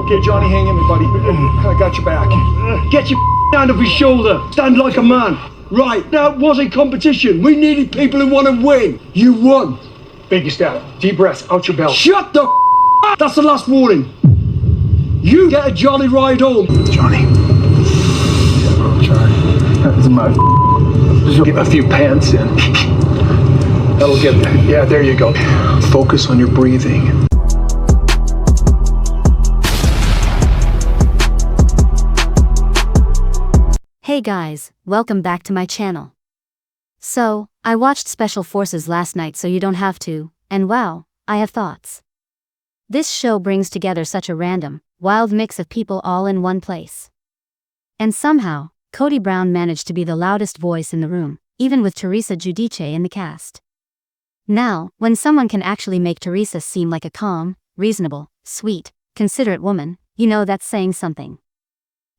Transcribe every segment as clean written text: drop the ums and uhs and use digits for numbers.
Okay, Johnny, hang in there, buddy. I got your back. Get your hand off his shoulder. Stand like a man. Right, that was a competition. We needed people who want to win. You won. Baby step. Deep breaths out your belt. Shut the That's the last warning. You get a jolly ride home. Johnny. That's my. Just get a few pants in. That'll get there. Yeah, there you go. Focus on your breathing. Hey guys, welcome back to my channel. So, I watched Special Forces last night so you don't have to, and wow, I have thoughts. This show brings together such a random, wild mix of people all in one place. And somehow, Kody Brown managed to be the loudest voice in the room, even with Teresa Giudice in the cast. Now, when someone can actually make Teresa seem like a calm, reasonable, sweet, considerate woman, you know that's saying something.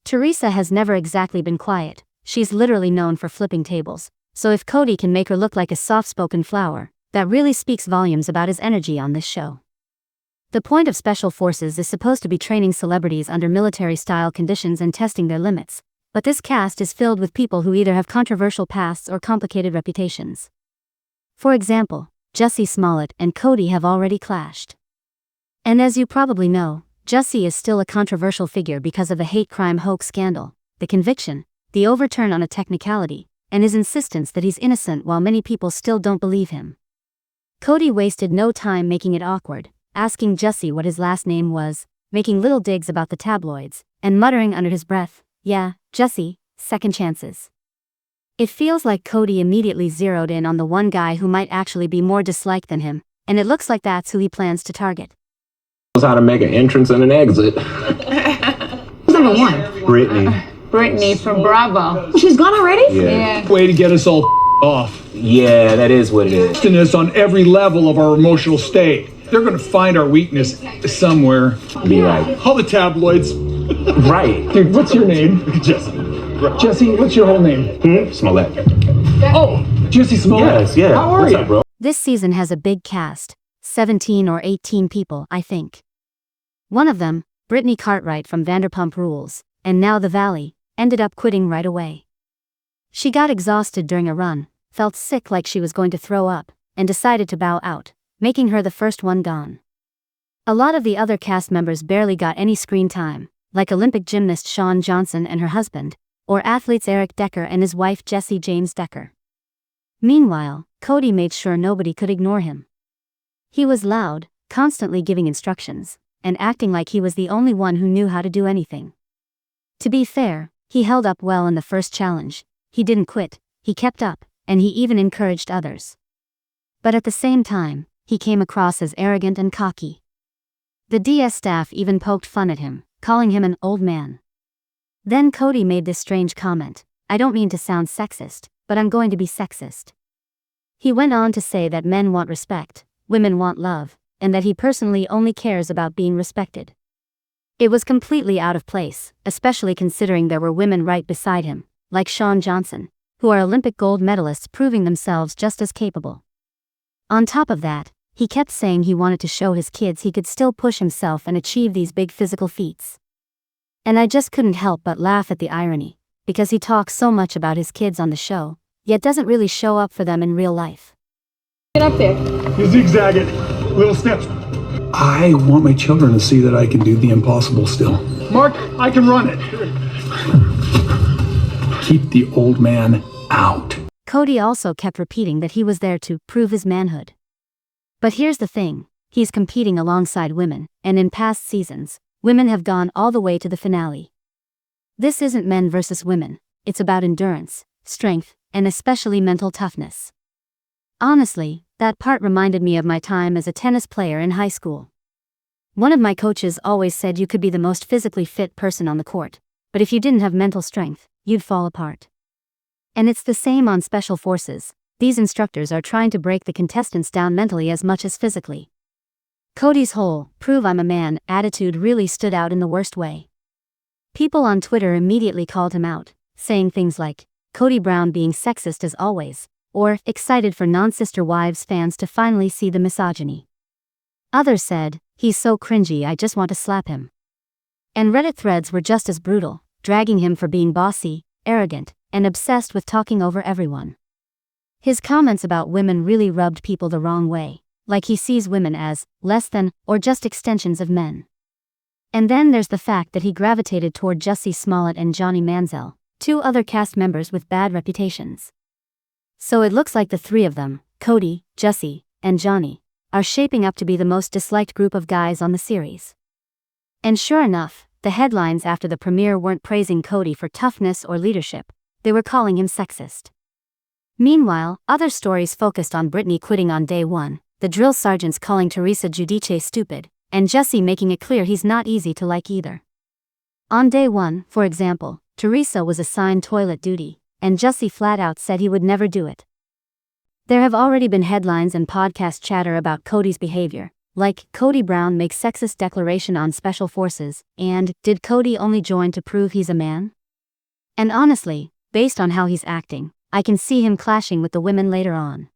Teresa has never exactly been quiet, she's literally known for flipping tables, so if Kody can make her look like a soft-spoken flower, that really speaks volumes about his energy on this show. The point of Special Forces is supposed to be training celebrities under military-style conditions and testing their limits, but this cast is filled with people who either have controversial pasts or complicated reputations. For example, Jussie Smollett and Kody have already clashed. And as you probably know, Jussie is still a controversial figure because of the hate crime hoax scandal, the conviction, the overturn on a technicality, and his insistence that he's innocent while many people still don't believe him. Kody wasted no time making it awkward, asking Jussie what his last name was, making little digs about the tabloids, and muttering under his breath, "Yeah, Jussie, second chances." It feels like Kody immediately zeroed in on the one guy who might actually be more disliked than him, and it looks like that's who he plans to target. How to make an entrance and an exit. Number one. Brittany from Bravo. She's gone already? Yeah. Way to get us all off. Yeah, that is what it is. This on every level of our emotional state. They're going to find our weakness somewhere. Be like, All the tabloids. right. Dude, what's your name? Jesse, what's your whole name? Smollett. Oh, Jesse Smollett. Yes, yeah. How are What's you? up, bro? This season has a big cast, 17 or 18 people, I think. One of them, Brittany Cartwright from Vanderpump Rules, and now The Valley, ended up quitting right away. She got exhausted during a run, felt sick like she was going to throw up, and decided to bow out, making her the first one gone. A lot of the other cast members barely got any screen time, like Olympic gymnast Shawn Johnson and her husband, or athletes Eric Decker and his wife Jessie James Decker. Meanwhile, Kody made sure nobody could ignore him. He was loud, constantly giving instructions, and acting like he was the only one who knew how to do anything. To be fair, he held up well in the first challenge, he didn't quit, he kept up, and he even encouraged others. But at the same time, he came across as arrogant and cocky. The DS staff even poked fun at him, calling him an old man. Then Kody made this strange comment, "I don't mean to sound sexist, but I'm going to be sexist." He went on to say that men want respect, women want love, and that he personally only cares about being respected. It was completely out of place, especially considering there were women right beside him, like Shawn Johnson, who are Olympic gold medalists proving themselves just as capable. On top of that, he kept saying he wanted to show his kids he could still push himself and achieve these big physical feats. And I just couldn't help but laugh at the irony, because he talks so much about his kids on the show, yet doesn't really show up for them in real life. Get up there. You zigzag it. Little steps. I want my children to see that I can do the impossible still. Mark, I can run it. Keep the old man out. Kody also kept repeating that he was there to prove his manhood. But here's the thing, he's competing alongside women, and in past seasons, women have gone all the way to the finale. This isn't men versus women, it's about endurance, strength, and especially mental toughness. Honestly, that part reminded me of my time as a tennis player in high school. One of my coaches always said you could be the most physically fit person on the court, but if you didn't have mental strength, you'd fall apart. And it's the same on Special Forces, these instructors are trying to break the contestants down mentally as much as physically. Kody's whole, "prove I'm a man" attitude really stood out in the worst way. People on Twitter immediately called him out, saying things like, Kody Brown being sexist as always, or excited for non-sister wives fans to finally see the misogyny. Others said, "He's so cringy I just want to slap him." And Reddit threads were just as brutal, dragging him for being bossy, arrogant, and obsessed with talking over everyone. His comments about women really rubbed people the wrong way, like he sees women as less than or just extensions of men. And then there's the fact that he gravitated toward Jussie Smollett and Johnny Manziel, two other cast members with bad reputations. So it looks like the three of them, Kody, Jussie, and Johnny, are shaping up to be the most disliked group of guys on the series. And sure enough, the headlines after the premiere weren't praising Kody for toughness or leadership, they were calling him sexist. Meanwhile, other stories focused on Brittany quitting on day one, the drill sergeants calling Teresa Giudice stupid, and Jussie making it clear he's not easy to like either. On day one, for example, Teresa was assigned toilet duty, and Jussie flat out said he would never do it. There have already been headlines and podcast chatter about Kody's behavior, like Kody Brown makes sexist declaration on special forces, and did Kody only join to prove he's a man? And honestly, based on how he's acting, I can see him clashing with the women later on.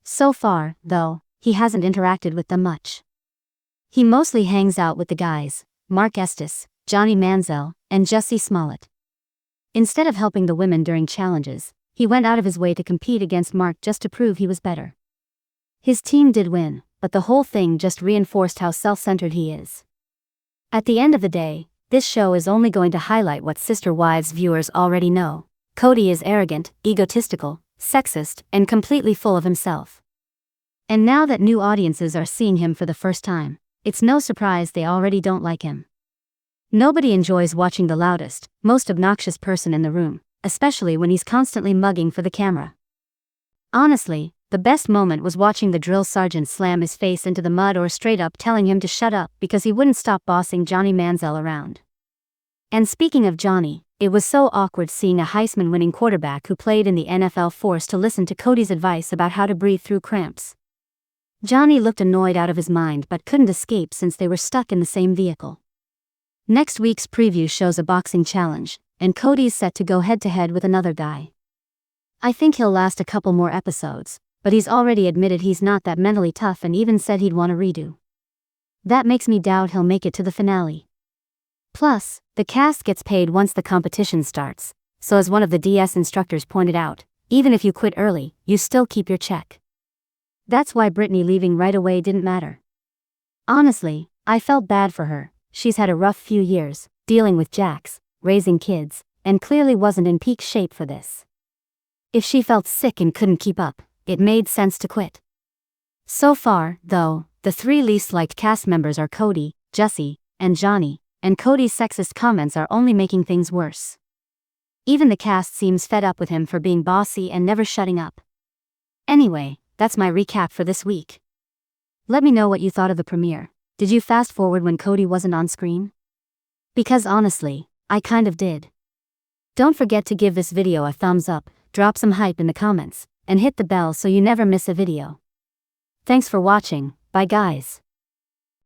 So far, though, he hasn't interacted with them much. He mostly hangs out with the guys, Mark Estes, Johnny Manziel, and Jussie Smollett. Instead of helping the women during challenges, he went out of his way to compete against Mark just to prove he was better. His team did win, but the whole thing just reinforced how self-centered he is. At the end of the day, this show is only going to highlight what Sister Wives viewers already know. Kody is arrogant, egotistical, sexist, and completely full of himself. And now that new audiences are seeing him for the first time, it's no surprise they already don't like him. Nobody enjoys watching the loudest, most obnoxious person in the room, especially when he's constantly mugging for the camera. Honestly, the best moment was watching the drill sergeant slam his face into the mud or straight up telling him to shut up because he wouldn't stop bossing Johnny Manziel around. And speaking of Johnny, it was so awkward seeing a Heisman-winning quarterback who played in the NFL forced to listen to Kody's advice about how to breathe through cramps. Johnny looked annoyed out of his mind but couldn't escape since they were stuck in the same vehicle. Next week's preview shows a boxing challenge, and Kody's set to go head-to-head with another guy. I think he'll last a couple more episodes, but he's already admitted he's not that mentally tough and even said he'd want a redo. That makes me doubt he'll make it to the finale. Plus, the cast gets paid once the competition starts, so as one of the DS instructors pointed out, even if you quit early, you still keep your check. That's why Brittany leaving right away didn't matter. Honestly, I felt bad for her. She's had a rough few years, dealing with Jax, raising kids, and clearly wasn't in peak shape for this. If she felt sick and couldn't keep up, it made sense to quit. So far, though, the three least liked cast members are Kody, Jussie, and Johnny, and Kody's sexist comments are only making things worse. Even the cast seems fed up with him for being bossy and never shutting up. Anyway, that's my recap for this week. Let me know what you thought of the premiere. Did you fast forward when Kody wasn't on screen? Because honestly, I kind of did. Don't forget to give this video a thumbs up, drop some hype in the comments, and hit the bell so you never miss a video. Thanks for watching, bye guys.